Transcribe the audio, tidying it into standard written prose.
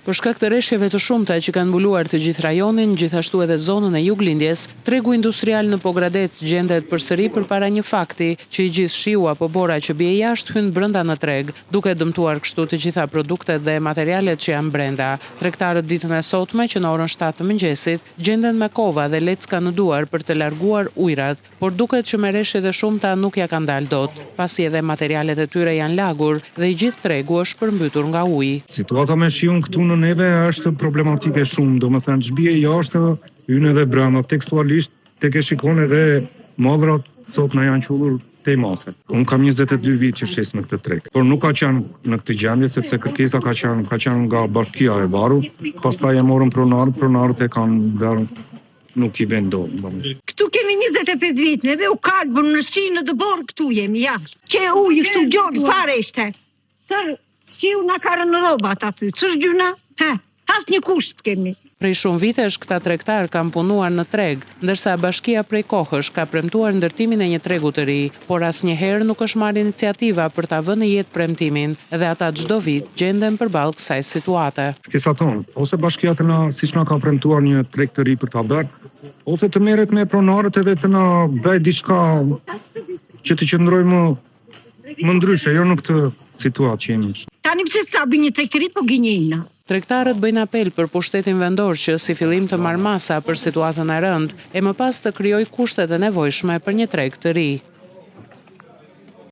Për shkak të rreshjeve të shumta që kanë mbuluar të gjithë rajonin, gjithashtu edhe zonën e juglindjes, tregu industrial në Pogradec gjendet përsëri përpara një fakti që i gjithë shiu apo bora që bie jashtë hyn brenda në treg, duke dëmtuar kështu të gjitha produktet dhe materialet që janë brenda. Tregtarët ditën e sotme që në orën 7 të mëngjesit gjenden me kova dhe lecka në duar për të larguar ujrat, por duket që me rreshjet e shumta nuk ja kanë dalë dot, pasi edhe materialet e tyre janë lagur dhe i gjithë tregu është përmbytur nga uji. Situata me shiun këtu në neve është problematike shumë, do më thënë ç'bie jashtë, hyn edhe brenda, tekstualisht tek e shikon edhe modrat sot na janë qullur te mase. Unë kam 22 vite që shes në këtë treg, por nuk ka qenë në këtë gjendje sepse kërkesa ka qenë nga bashkia e Varut, pastaj e morën pronarët e kanë dhënë nuk i vendon. Këtu kemi 25 vite, neve u kalbën në shi në dëbor këtu jemi jashtë. Që uji këtu gjodë fare ishte. Që u na karën në robat aty, ç'është gjuna? As një kusht kemi. Prej shumë vitesh këta tregtar kanë punuar në treg, ndërsa bashkia prej kohësh ka premtuar ndërtimin e një tregu të ri, por asnjëherë nuk është marrë iniciativa për ta vënë në jetë premtimin dhe ata çdo vit gjenden përballë kësaj situate. Kesa tonë, ose bashkia të na siç na ka premtuar një treg të ri për ta bërë, ose të merret me pronarët edhe të na bëj diçka që të qëndrojmë më ndryshe, jo në këtë situatë që jemi. Tani pse sa bëj një treg të ri po gënjejna. Tregtarët bëjnë apel për pushtetin vendor që si fillim të marrë masa për situatën e rëndë e më pas të krijojë kushtet e nevojshme për një treg të ri.